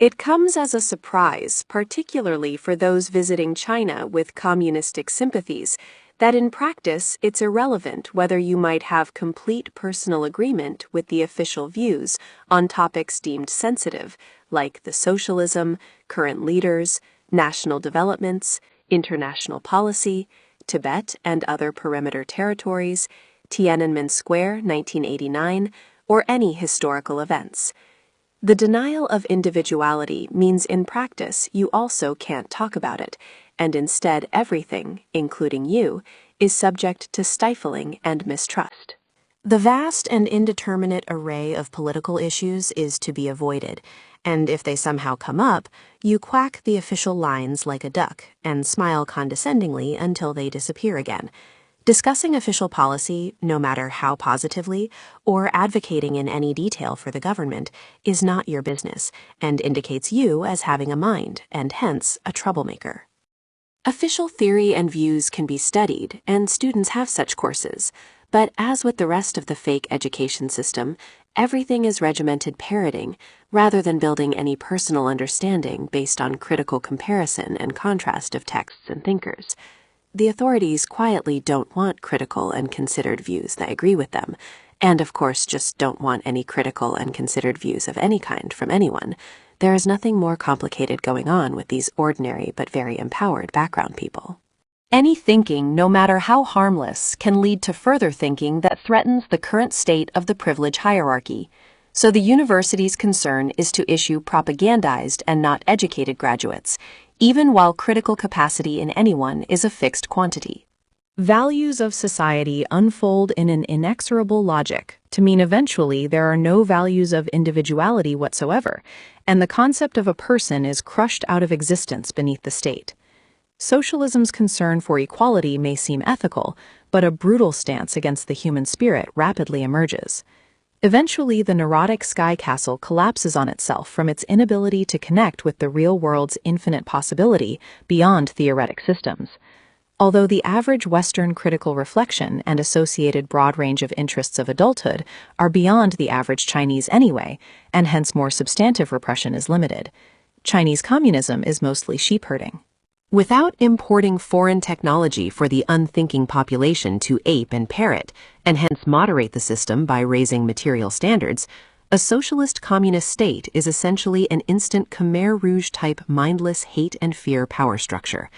It comes as a surprise, particularly for those visiting China with communistic sympathies, that in practice it's irrelevant whether you might have complete personal agreement with the official views on topics deemed sensitive, like the socialism, current leaders, national developments, international policy, Tibet and other perimeter territories, Tiananmen Square, 1989, or any historical events. The denial of individuality means in practice you also can't talk about it, and instead everything, including you, is subject to stifling and mistrust. The vast and indeterminate array of political issues is to be avoided, and if they somehow come up, you quack the official lines like a duck and smile condescendingly until they disappear again. Discussing official policy, no matter how positively, or advocating in any detail for the government, is not your business and indicates you as having a mind and hence a troublemaker. Official theory and views can be studied, and students have such courses, but as with the rest of the fake education system, everything is regimented parroting rather than building any personal understanding based on critical comparison and contrast of texts and thinkers. The authorities quietly don't want critical and considered views that agree with them, and of course just don't want any critical and considered views of any kind from anyone. There is nothing more complicated going on with these ordinary but very empowered background people. Any thinking, no matter how harmless, can lead to further thinking that threatens the current state of the privilege hierarchy. So the university's concern is to issue propagandized and not educated graduates, even while critical capacity in anyone is a fixed quantity. Values of society unfold in an inexorable logic to mean eventually there are no values of individuality whatsoever, and the concept of a person is crushed out of existence beneath the state. Socialism's concern for equality may seem ethical, but a brutal stance against the human spirit rapidly emerges. Eventually, the neurotic sky castle collapses on itself from its inability to connect with the real world's infinite possibility beyond theoretic systems. Although the average Western critical reflection and associated broad range of interests of adulthood are beyond the average Chinese anyway, and hence more substantive repression is limited, Chinese communism is mostly sheep-herding. Without importing foreign technology for the unthinking population to ape and parrot, and hence moderate the system by raising material standards, a socialist communist state is essentially an instant Khmer Rouge-type mindless hate and fear power structure.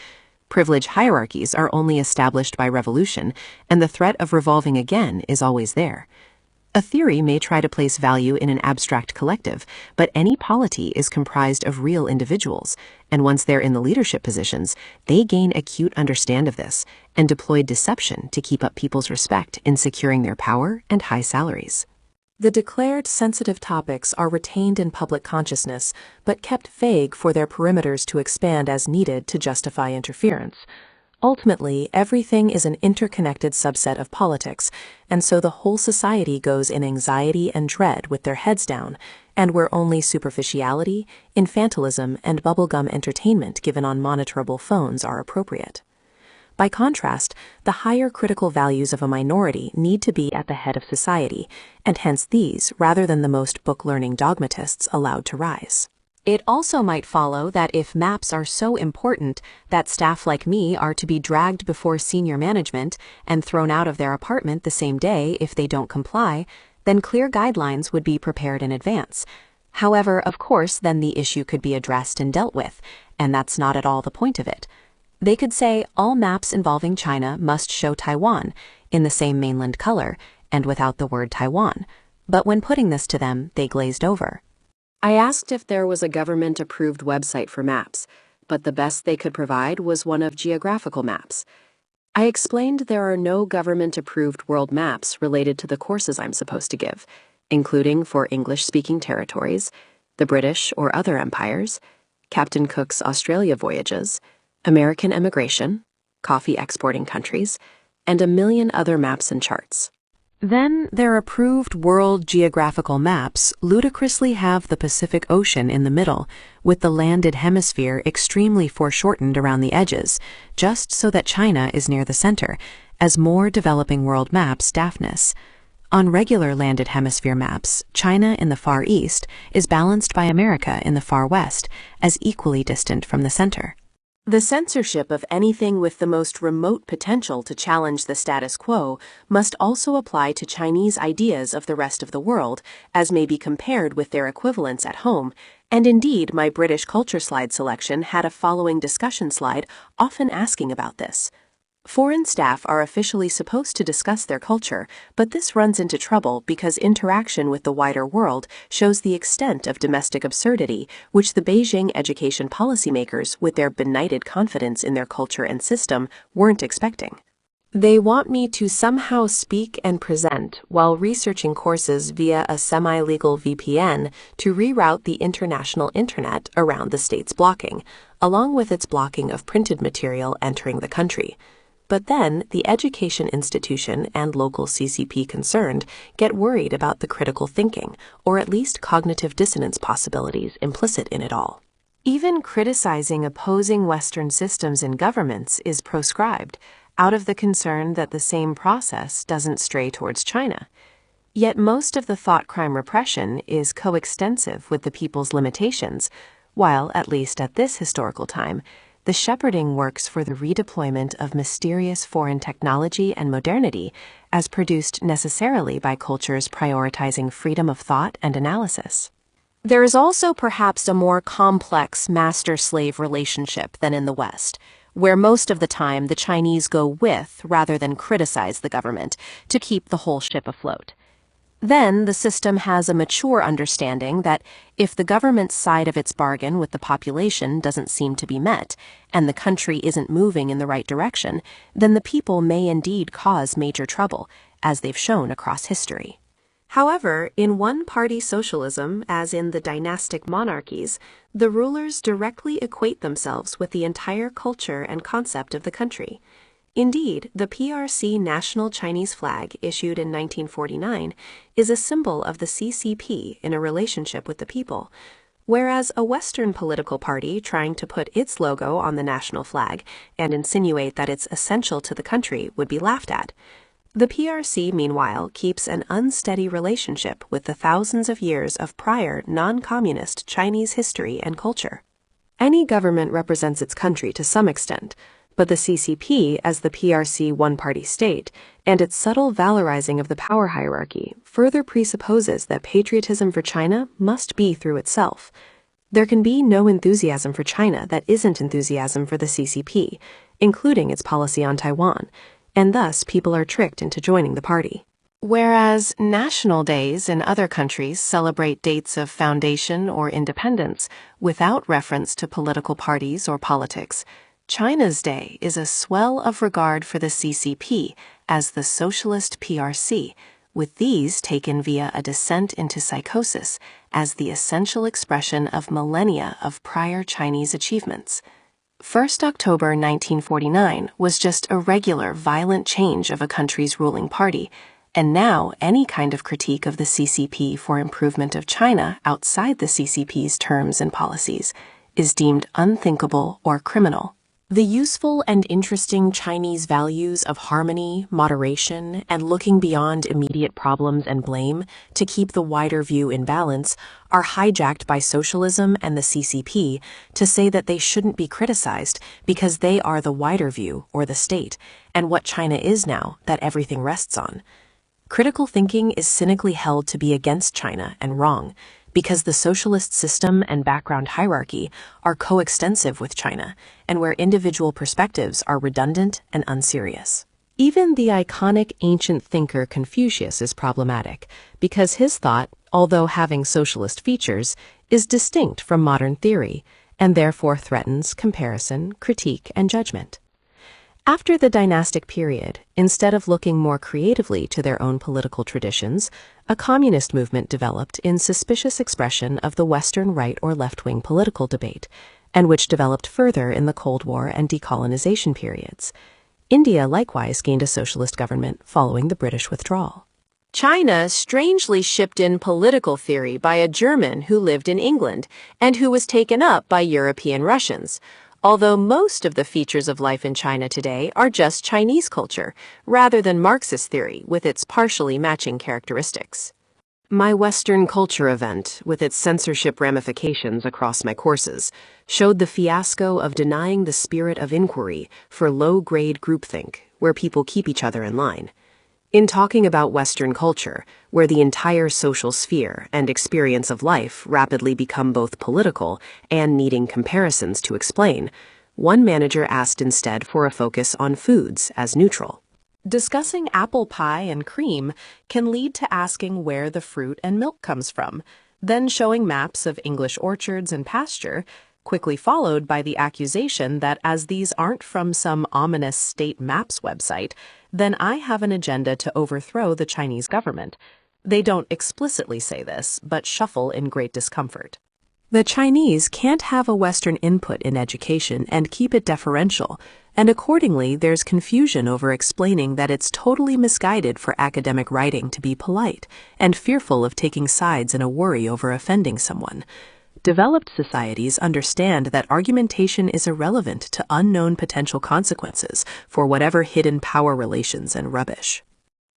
Privilege hierarchies are only established by revolution, and the threat of revolving again is always there. A theory may try to place value in an abstract collective, but any polity is comprised of real individuals, and once they're in the leadership positions, they gain acute understand of this and deploy deception to keep up people's respect in securing their power and high salaries. The declared sensitive topics are retained in public consciousness, but kept vague for their perimeters to expand as needed to justify interference. Ultimately, everything is an interconnected subset of politics, and so the whole society goes in anxiety and dread with their heads down, and where only superficiality, infantilism, and bubblegum entertainment given on monitorable phones are appropriate. By contrast, the higher critical values of a minority need to be at the head of society, and hence these, rather than the most book-learning dogmatists, allowed to rise. It also might follow that if maps are so important that staff like me are to be dragged before senior management and thrown out of their apartment the same day if they don't comply, then clear guidelines would be prepared in advance. However, of course, then the issue could be addressed and dealt with, and that's not at all the point of it. They could say all maps involving China must show Taiwan in the same mainland color and without the word Taiwan, but when putting this to them, they glazed over. I asked if there was a government-approved website for maps, but the best they could provide was one of geographical maps. I explained there are no government-approved world maps related to the courses I'm supposed to give, including for English-speaking territories, the British or other empires, Captain Cook's Australia voyages, American emigration, coffee-exporting countries, and a million other maps and charts. Then their approved world geographical maps ludicrously have the Pacific Ocean in the middle, with the landed hemisphere extremely foreshortened around the edges, just so that China is near the center, as more developing world maps daftness. On regular landed hemisphere maps, China in the far east is balanced by America in the far west as equally distant from the center. The censorship of anything with the most remote potential to challenge the status quo must also apply to Chinese ideas of the rest of the world, as may be compared with their equivalents at home, and indeed my British culture slide selection had a following discussion slide often asking about this. Foreign staff are officially supposed to discuss their culture, but this runs into trouble because interaction with the wider world shows the extent of domestic absurdity which the Beijing education policymakers, with their benighted confidence in their culture and system, weren't expecting. They want me to somehow speak and present while researching courses via a semi-legal VPN to reroute the international internet around the state's blocking, along with its blocking of printed material entering the country. But then the education institution and local CCP concerned get worried about the critical thinking, or at least cognitive dissonance possibilities implicit in it all. Even criticizing opposing Western systems and governments is proscribed, out of the concern that the same process doesn't stray towards China. Yet most of the thought crime repression is coextensive with the people's limitations, while, at least at this historical time, the shepherding works for the redeployment of mysterious foreign technology and modernity as produced necessarily by cultures prioritizing freedom of thought and analysis. There is also perhaps a more complex master-slave relationship than in the West, where most of the time the Chinese go with rather than criticize the government to keep the whole ship afloat. Then the system has a mature understanding that if the government's side of its bargain with the population doesn't seem to be met, and the country isn't moving in the right direction, then the people may indeed cause major trouble, as they've shown across history. However, in one-party socialism, as in the dynastic monarchies, the rulers directly equate themselves with the entire culture and concept of the country. Indeed, the PRC national Chinese flag, issued in 1949, is a symbol of the CCP in a relationship with the people, whereas a Western political party trying to put its logo on the national flag and insinuate that it's essential to the country would be laughed at. The PRC, meanwhile, keeps an unsteady relationship with the thousands of years of prior non-communist Chinese history and culture. Any government represents its country to some extent, but the CCP as the PRC one-party state and its subtle valorizing of the power hierarchy further presupposes that patriotism for China must be through itself. There can be no enthusiasm for China that isn't enthusiasm for the CCP, including its policy on Taiwan, and thus people are tricked into joining the party. Whereas national days in other countries celebrate dates of foundation or independence without reference to political parties or politics, China's day is a swell of regard for the CCP as the socialist PRC, with these taken via a descent into psychosis as the essential expression of millennia of prior Chinese achievements. 1st October 1949 was just a regular violent change of a country's ruling party, and now any kind of critique of the CCP for improvement of China outside the CCP's terms and policies is deemed unthinkable or criminal. The useful and interesting Chinese values of harmony, moderation, and looking beyond immediate problems and blame to keep the wider view in balance are hijacked by socialism and the CCP to say that they shouldn't be criticized because they are the wider view, or the state, and what China is now that everything rests on. Critical thinking is cynically held to be against China and wrong, because the socialist system and background hierarchy are coextensive with China, and where individual perspectives are redundant and unserious. Even the iconic ancient thinker Confucius is problematic, because his thought, although having socialist features, is distinct from modern theory, and therefore threatens comparison, critique, and judgment. After the dynastic period, instead of looking more creatively to their own political traditions, a communist movement developed in suspicious expression of the Western right or left-wing political debate, and which developed further in the Cold War and decolonization periods. India likewise gained a socialist government following the British withdrawal. China strangely shipped in political theory by a German who lived in England and who was taken up by European Russians, although most of the features of life in China today are just Chinese culture, rather than Marxist theory with its partially matching characteristics. My Western culture event, with its censorship ramifications across my courses, showed the fiasco of denying the spirit of inquiry for low-grade groupthink, where people keep each other in line. In talking about Western culture, where the entire social sphere and experience of life rapidly become both political and needing comparisons to explain, one manager asked instead for a focus on foods as neutral. Discussing apple pie and cream can lead to asking where the fruit and milk comes from, then showing maps of English orchards and pasture, quickly followed by the accusation that as these aren't from some ominous state maps website, then I have an agenda to overthrow the Chinese government. They don't explicitly say this, but shuffle in great discomfort. The Chinese can't have a Western input in education and keep it deferential, and accordingly there's confusion over explaining that it's totally misguided for academic writing to be polite and fearful of taking sides in a worry over offending someone. Developed societies understand that argumentation is irrelevant to unknown potential consequences for whatever hidden power relations and rubbish.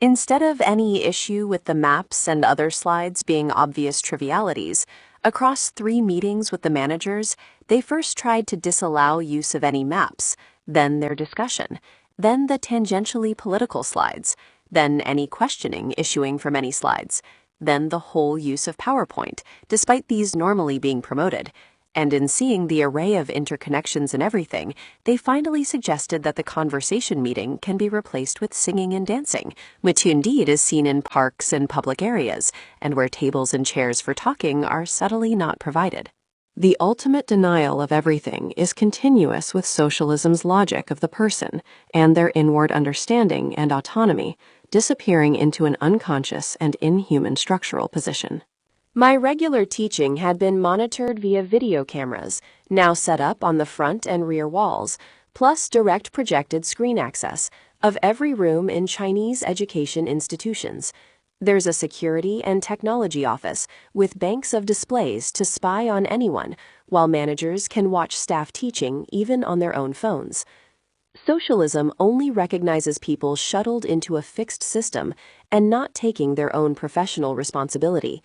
Instead of any issue with the maps and other slides being obvious trivialities, across 3 meetings with the managers, they first tried to disallow use of any maps, then their discussion, then the tangentially political slides, then any questioning issuing from any slides, then the whole use of PowerPoint, despite these normally being promoted. And in seeing the array of interconnections and everything, they finally suggested that the conversation meeting can be replaced with singing and dancing, which indeed is seen in parks and public areas, and where tables and chairs for talking are subtly not provided. The ultimate denial of everything is continuous with socialism's logic of the person and their inward understanding and autonomy, disappearing into an unconscious and inhuman structural position. My regular teaching had been monitored via video cameras, now set up on the front and rear walls, plus direct projected screen access of every room in Chinese education institutions. There's a security and technology office with banks of displays to spy on anyone, while managers can watch staff teaching even on their own phones. Socialism only recognizes people shuttled into a fixed system and not taking their own professional responsibility.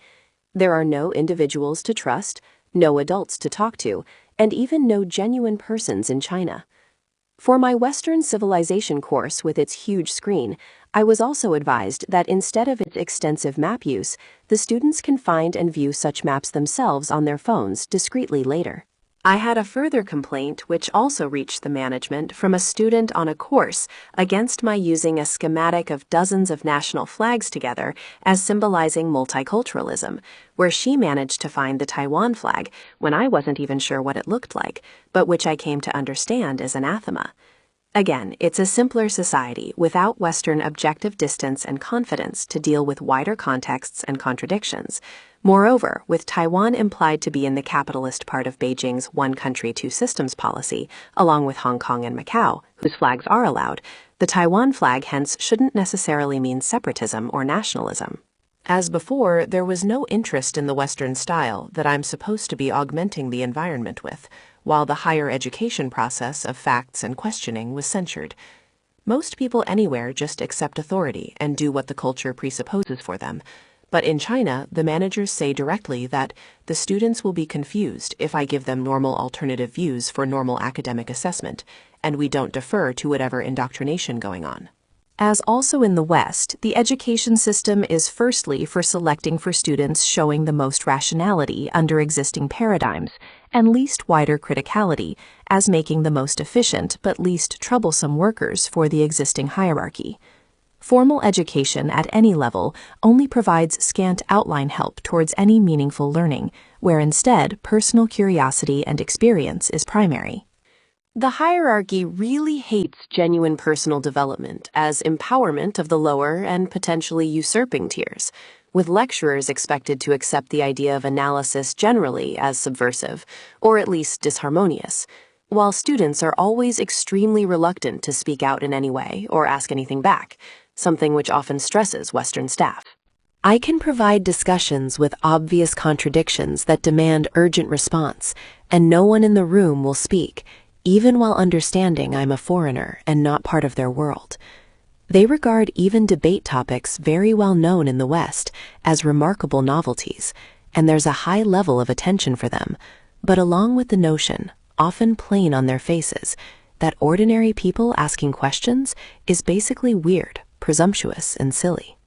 There are no individuals to trust, no adults to talk to, and even no genuine persons in China. For my Western civilization course with its huge screen, I was also advised that instead of its extensive map use, the students can find and view such maps themselves on their phones discreetly later. I had a further complaint which also reached the management from a student on a course against my using a schematic of dozens of national flags together as symbolizing multiculturalism, where she managed to find the Taiwan flag when I wasn't even sure what it looked like, but which I came to understand as anathema. Again, it's a simpler society without Western objective distance and confidence to deal with wider contexts and contradictions. Moreover, with Taiwan implied to be in the capitalist part of Beijing's one country, two systems policy, along with Hong Kong and Macau, whose flags are allowed, the Taiwan flag hence shouldn't necessarily mean separatism or nationalism. As before, there was no interest in the Western style that I'm supposed to be augmenting the environment with, while the higher education process of facts and questioning was censured. Most people anywhere just accept authority and do what the culture presupposes for them. But in China, the managers say directly that the students will be confused if I give them normal alternative views for normal academic assessment, and we don't defer to whatever indoctrination going on. As also in the West, the education system is firstly for selecting for students showing the most rationality under existing paradigms, and least wider criticality, as making the most efficient but least troublesome workers for the existing hierarchy. Formal education at any level only provides scant outline help towards any meaningful learning, where instead personal curiosity and experience is primary. The hierarchy really hates genuine personal development as empowerment of the lower and potentially usurping tiers, with lecturers expected to accept the idea of analysis generally as subversive, or at least disharmonious, while students are always extremely reluctant to speak out in any way or ask anything back, something which often stresses Western staff. I can provide discussions with obvious contradictions that demand urgent response, and no one in the room will speak, even while understanding I'm a foreigner and not part of their world. They regard even debate topics very well known in the West as remarkable novelties, and there's a high level of attention for them, but along with the notion, often plain on their faces, that ordinary people asking questions is basically weird, presumptuous, and silly.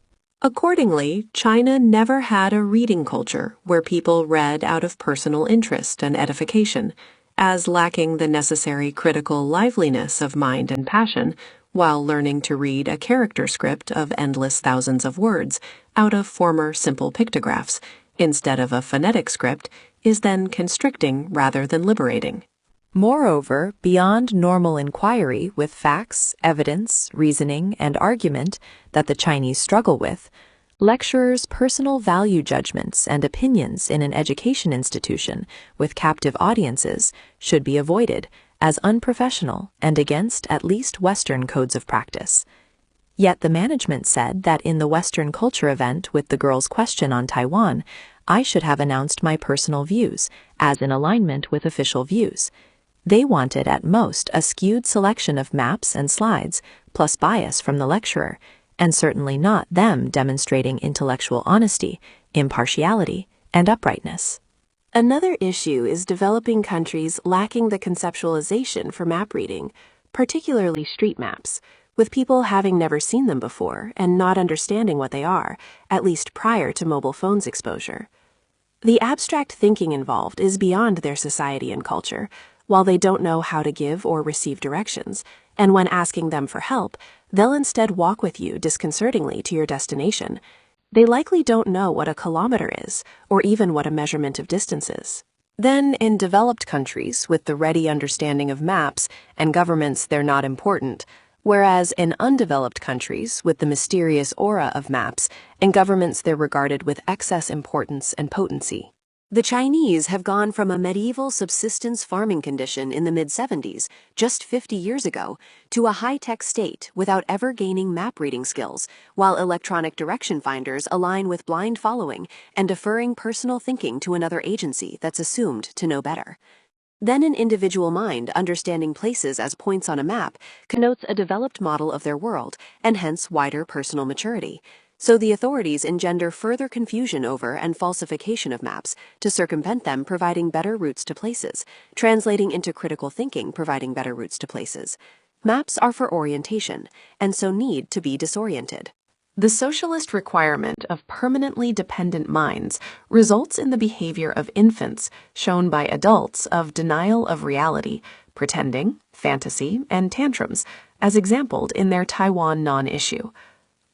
Accordingly, China never had a reading culture where people read out of personal interest and edification, as lacking the necessary critical liveliness of mind and passion, while learning to read a character script of endless thousands of words out of former simple pictographs, instead of a phonetic script, is then constricting rather than liberating. Moreover, beyond normal inquiry with facts, evidence, reasoning, and argument that the Chinese struggle with, lecturers' personal value judgments and opinions in an education institution with captive audiences should be avoided as unprofessional and against at least Western codes of practice. Yet the management said that in the Western culture event with the girls' question on Taiwan, I should have announced my personal views as in alignment with official views. They wanted at most a skewed selection of maps and slides, plus bias from the lecturer, and certainly not them demonstrating intellectual honesty, impartiality, and uprightness. Another issue is developing countries lacking the conceptualization for map reading, particularly street maps, with people having never seen them before and not understanding what they are, at least prior to mobile phones exposure. The abstract thinking involved is beyond their society and culture, while they don't know how to give or receive directions, and when asking them for help, they'll instead walk with you disconcertingly to your destination. They likely don't know what a kilometer is, or even what a measurement of distance is. Then, in developed countries with the ready understanding of maps and governments they're not important, whereas in undeveloped countries with the mysterious aura of maps and governments they're regarded with excess importance and potency. The Chinese have gone from a medieval subsistence farming condition in the mid-70s, just 50 years ago, to a high-tech state without ever gaining map-reading skills, while electronic direction finders align with blind following and deferring personal thinking to another agency that's assumed to know better. Then an individual mind understanding places as points on a map connotes a developed model of their world and hence wider personal maturity. So the authorities engender further confusion over and falsification of maps to circumvent them providing better routes to places, translating into critical thinking providing better routes to places. Maps are for orientation, and so need to be disoriented. The socialist requirement of permanently dependent minds results in the behavior of infants shown by adults of denial of reality, pretending, fantasy, and tantrums, as exampled in their Taiwan non-issue.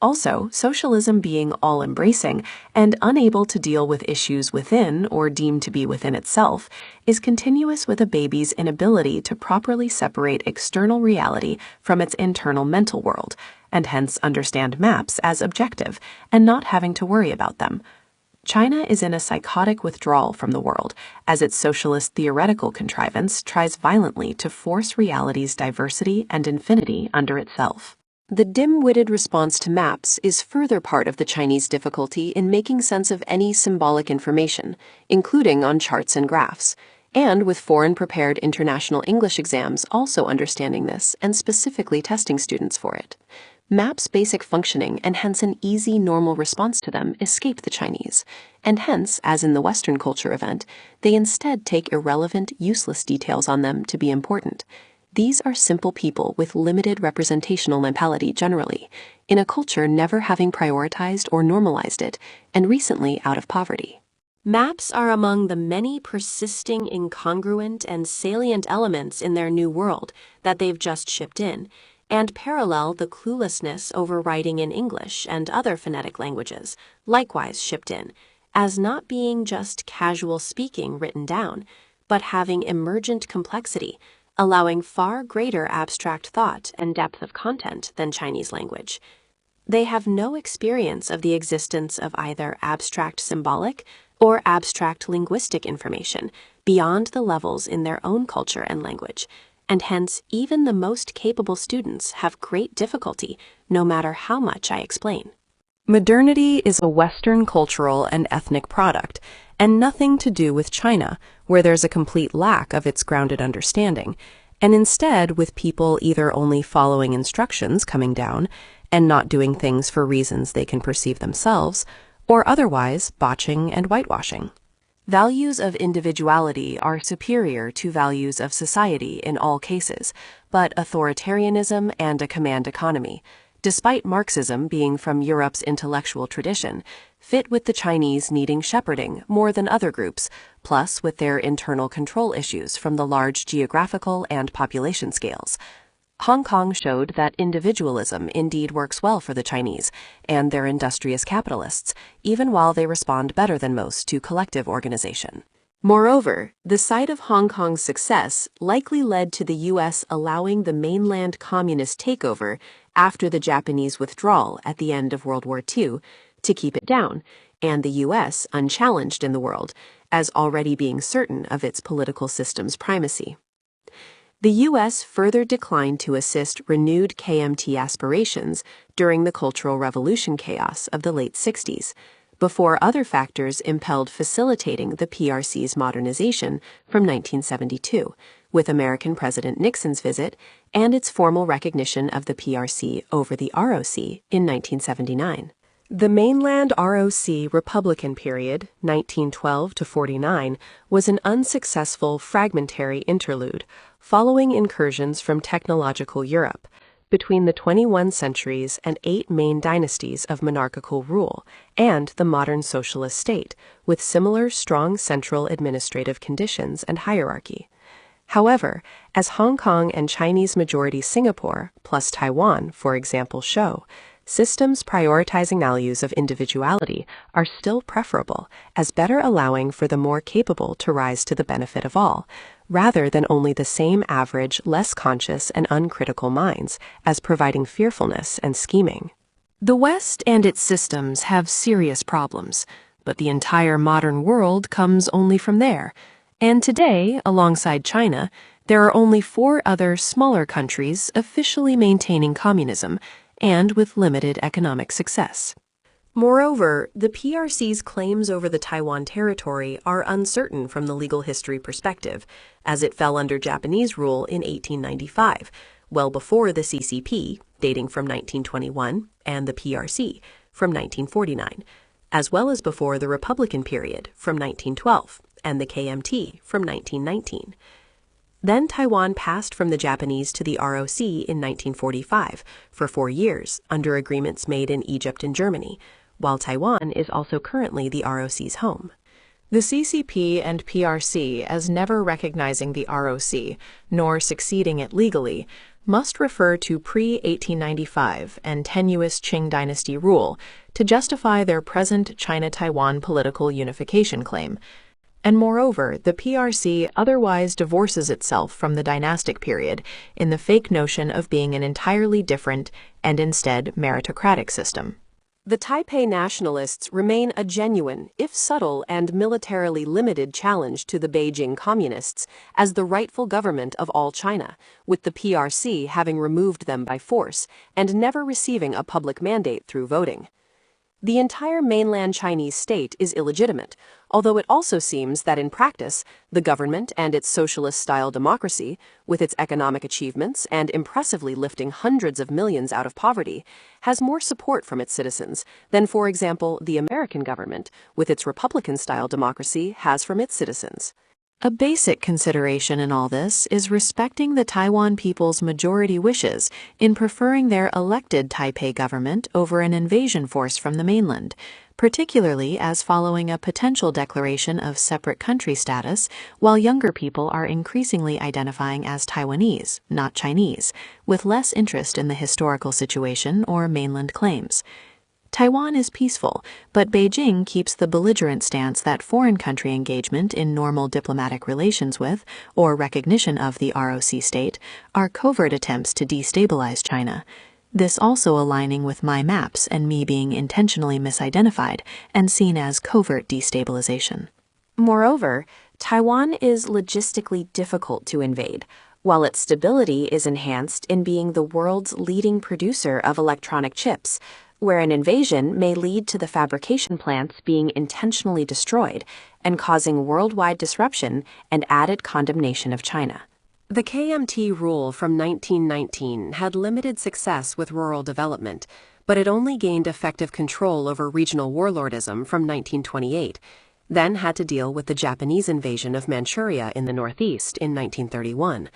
Also, socialism being all-embracing and unable to deal with issues within or deemed to be within itself is continuous with a baby's inability to properly separate external reality from its internal mental world, and hence understand maps as objective and not having to worry about them. China is in a psychotic withdrawal from the world as its socialist theoretical contrivance tries violently to force reality's diversity and infinity under itself. The dim-witted response to maps is further part of the Chinese difficulty in making sense of any symbolic information, including on charts and graphs, and with foreign-prepared international English exams also understanding this and specifically testing students for it. Maps' basic functioning and hence an easy, normal response to them escape the Chinese, and hence, as in the Western culture event, they instead take irrelevant, useless details on them to be important. These are simple people with limited representational mentality generally, in a culture never having prioritized or normalized it, and recently out of poverty. Maps are among the many persisting incongruent and salient elements in their new world that they've just shipped in, and parallel the cluelessness over writing in English and other phonetic languages, likewise shipped in, as not being just casual speaking written down, but having emergent complexity, allowing far greater abstract thought and depth of content than Chinese language. They have no experience of the existence of either abstract symbolic or abstract linguistic information beyond the levels in their own culture and language, and hence even the most capable students have great difficulty no matter how much I explain. Modernity is a Western cultural and ethnic product, and nothing to do with China, where there's a complete lack of its grounded understanding, and instead with people either only following instructions coming down and not doing things for reasons they can perceive themselves, or otherwise botching and whitewashing. Values of individuality are superior to values of society in all cases, but authoritarianism and a command economy, despite Marxism being from Europe's intellectual tradition, fit with the Chinese needing shepherding more than other groups, plus with their internal control issues from the large geographical and population scales. Hong Kong showed that individualism indeed works well for the Chinese and their industrious capitalists, even while they respond better than most to collective organization. Moreover, the sight of Hong Kong's success likely led to the U.S. allowing the mainland communist takeover after the Japanese withdrawal at the end of World War II to keep it down, and the U.S. unchallenged in the world, as already being certain of its political system's primacy. The U.S. further declined to assist renewed KMT aspirations during the Cultural Revolution chaos of the late 60s, before other factors impelled facilitating the PRC's modernization from 1972, with American President Nixon's visit and its formal recognition of the PRC over the ROC in 1979. The mainland ROC Republican period, 1912 to 49, was an unsuccessful fragmentary interlude, following incursions from technological Europe, between the 21 centuries and 8 main dynasties of monarchical rule, and the modern socialist state, with similar strong central administrative conditions and hierarchy. However, as Hong Kong and Chinese-majority Singapore, plus Taiwan, for example, show, systems prioritizing values of individuality are still preferable, as better allowing for the more capable to rise to the benefit of all, rather than only the same average, less conscious and uncritical minds, as providing fearfulness and scheming. The West and its systems have serious problems, but the entire modern world comes only from there. And today, alongside China, there are only 4 other smaller countries officially maintaining communism and with limited economic success. Moreover, the PRC's claims over the Taiwan territory are uncertain from the legal history perspective, as it fell under Japanese rule in 1895, well before the CCP, dating from 1921, and the PRC, from 1949, as well as before the Republican period, from 1912, and the KMT, from 1919. Then Taiwan passed from the Japanese to the ROC in 1945 for 4 years under agreements made in Egypt and Germany, while Taiwan is also currently the ROC's home. The CCP and PRC, as never recognizing the ROC, nor succeeding it legally, must refer to pre-1895 and tenuous Qing dynasty rule to justify their present China-Taiwan political unification claim. And moreover, the PRC otherwise divorces itself from the dynastic period in the fake notion of being an entirely different and instead meritocratic system. The Taipei nationalists remain a genuine, if subtle and militarily limited challenge to the Beijing communists as the rightful government of all China, with the PRC having removed them by force and never receiving a public mandate through voting. The entire mainland Chinese state is illegitimate, although it also seems that in practice, the government and its socialist-style democracy, with its economic achievements and impressively lifting hundreds of millions out of poverty, has more support from its citizens than, for example, the American government, with its Republican-style democracy, has from its citizens. A basic consideration in all this is respecting the Taiwan people's majority wishes in preferring their elected Taipei government over an invasion force from the mainland, particularly as following a potential declaration of separate country status, while younger people are increasingly identifying as Taiwanese, not Chinese, with less interest in the historical situation or mainland claims. Taiwan is peaceful, but Beijing keeps the belligerent stance that foreign country engagement in normal diplomatic relations with, or recognition of the ROC state, are covert attempts to destabilize China. This also aligning with my maps and me being intentionally misidentified and seen as covert destabilization. Moreover, Taiwan is logistically difficult to invade, while its stability is enhanced in being the world's leading producer of electronic chips, where an invasion may lead to the fabrication plants being intentionally destroyed and causing worldwide disruption and added condemnation of China. The KMT rule from 1919 had limited success with rural development, but it only gained effective control over regional warlordism from 1928, then had to deal with the Japanese invasion of Manchuria in the northeast in 1931,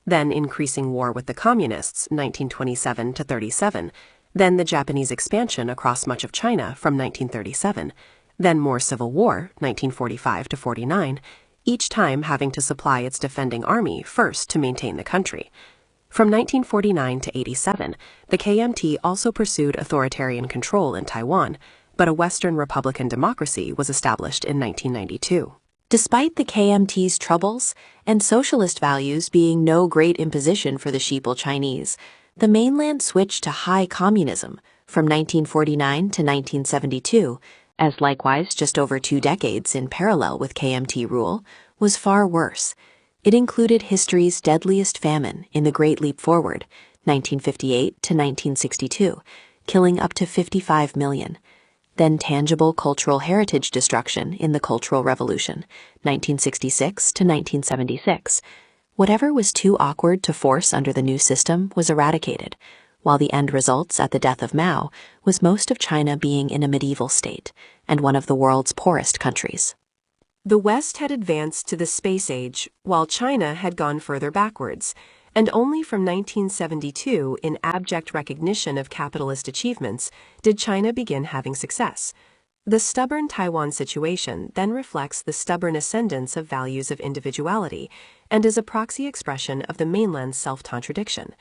then increasing war with the Communists 1927 to 37, then the Japanese expansion across much of China from 1937, then more civil war 1945 to 49, each time having to supply its defending army first to maintain the country. From 1949 to 87, the KMT also pursued authoritarian control in Taiwan, but a Western Republican democracy was established in 1992. Despite the KMT's troubles and socialist values being no great imposition for the sheeple Chinese, the mainland switched to high communism from 1949 to 1972, as likewise just over 2 decades in parallel with KMT rule, was far worse. It included history's deadliest famine in the Great Leap Forward, 1958 to 1962, killing up to 55 million. Then tangible cultural heritage destruction in the Cultural Revolution, 1966 to 1976. Whatever was too awkward to force under the new system was eradicated, while the end results at the death of Mao was most of China being in a medieval state and one of the world's poorest countries. The West had advanced to the space age, while China had gone further backwards, and only from 1972, in abject recognition of capitalist achievements, did China begin having success. The stubborn Taiwan situation then reflects the stubborn ascendance of values of individuality and is a proxy expression of the mainland's self-contradiction.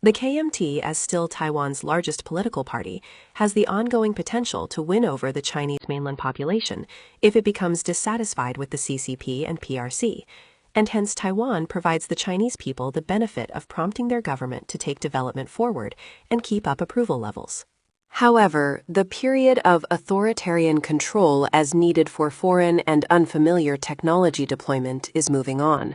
The KMT, as still Taiwan's largest political party, has the ongoing potential to win over the Chinese mainland population if it becomes dissatisfied with the CCP and PRC, and hence Taiwan provides the Chinese people the benefit of prompting their government to take development forward and keep up approval levels. However, the period of authoritarian control as needed for foreign and unfamiliar technology deployment is moving on,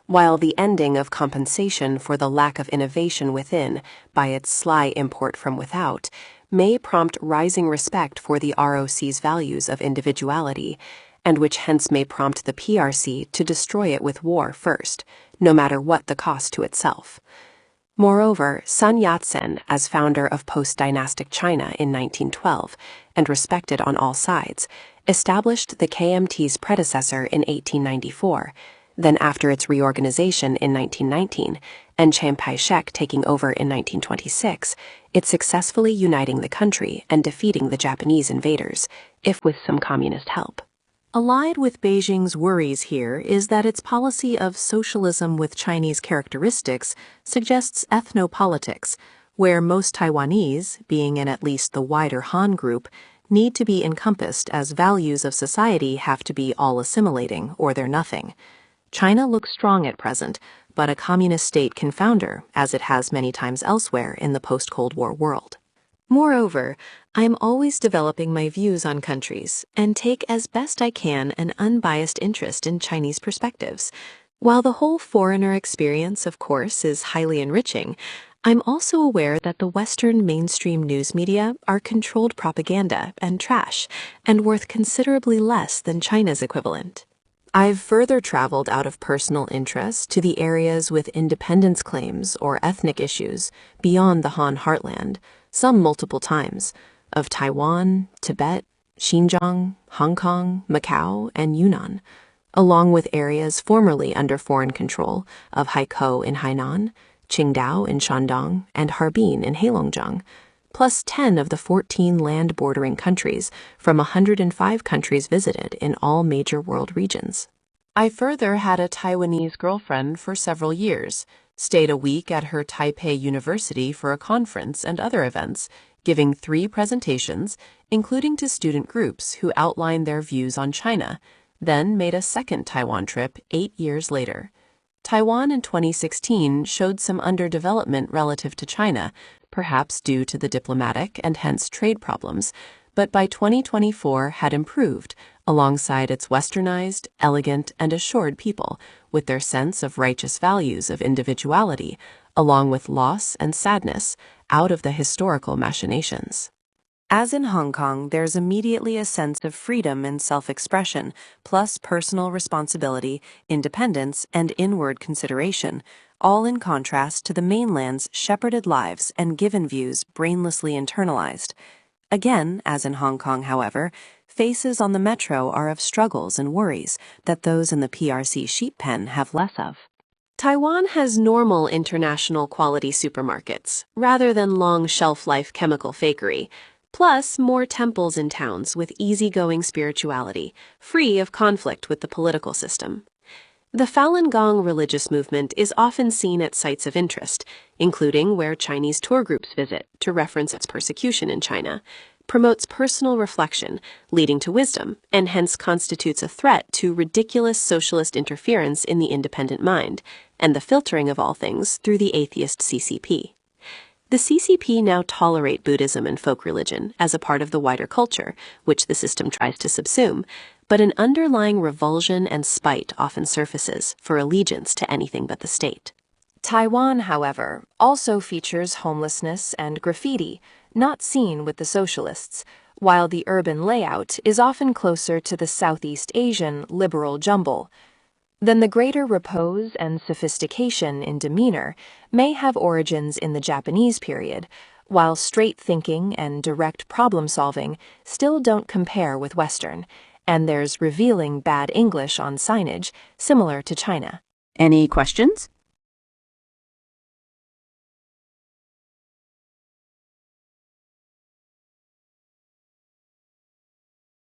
while the ending of compensation for the lack of innovation within by its sly import from without may prompt rising respect for the ROC's values of individuality, and which hence may prompt the PRC to destroy it with war first, no matter what the cost to itself. Moreover, Sun Yat-sen, as founder of post-dynastic China in 1912, and respected on all sides, established the KMT's predecessor in 1894, then after its reorganization in 1919, and Chiang Kai-shek taking over in 1926, it successfully uniting the country and defeating the Japanese invaders, if with some communist help. Allied with Beijing's worries here is that its policy of socialism with Chinese characteristics suggests ethnopolitics, where most Taiwanese, being in at least the wider Han group, need to be encompassed as values of society have to be all assimilating or they're nothing. China looks strong at present, but a communist state can founder, as it has many times elsewhere in the post-Cold War world. Moreover, I am always developing my views on countries and take as best I can an unbiased interest in Chinese perspectives. While the whole foreigner experience, of course, is highly enriching, I'm also aware that the Western mainstream news media are controlled propaganda and trash and worth considerably less than China's equivalent. I've further traveled out of personal interest to the areas with independence claims or ethnic issues beyond the Han heartland, some multiple times, of Taiwan, Tibet, Xinjiang, Hong Kong, Macau, and Yunnan, along with areas formerly under foreign control of Haikou in Hainan, Qingdao in Shandong, and Harbin in Heilongjiang, plus 10 of the 14 land-bordering countries from 105 countries visited in all major world regions. I further had a Taiwanese girlfriend for several years, stayed a week at her Taipei University for a conference and other events, giving 3 presentations, including to student groups who outlined their views on China, then made a second Taiwan trip 8 years later. Taiwan in 2016 showed some underdevelopment relative to China, perhaps due to the diplomatic and hence trade problems, but by 2024 had improved alongside its westernized, elegant, and assured people with their sense of righteous values of individuality, along with loss and sadness out of the historical machinations. As in Hong Kong, there's immediately a sense of freedom and self-expression, plus personal responsibility, independence, and inward consideration, all in contrast to the mainland's shepherded lives and given views brainlessly internalized. Again, as in Hong Kong, however, faces on the metro are of struggles and worries that those in the PRC sheep pen have less of. Taiwan has normal international quality supermarkets, rather than long shelf-life chemical fakery, plus more temples in towns with easygoing spirituality, free of conflict with the political system. The Falun Gong religious movement is often seen at sites of interest, including where Chinese tour groups visit to reference its persecution in China, promotes personal reflection, leading to wisdom, and hence constitutes a threat to ridiculous socialist interference in the independent mind, and the filtering of all things through the atheist CCP. The CCP now tolerate Buddhism and folk religion as a part of the wider culture, which the system tries to subsume, but an underlying revulsion and spite often surfaces for allegiance to anything but the state. Taiwan, however, also features homelessness and graffiti, not seen with the socialists, while the urban layout is often closer to the Southeast Asian liberal jumble. Then the greater repose and sophistication in demeanor may have origins in the Japanese period, while straight thinking and direct problem-solving still don't compare with Western, and there's revealing bad English on signage, similar to China. Any questions?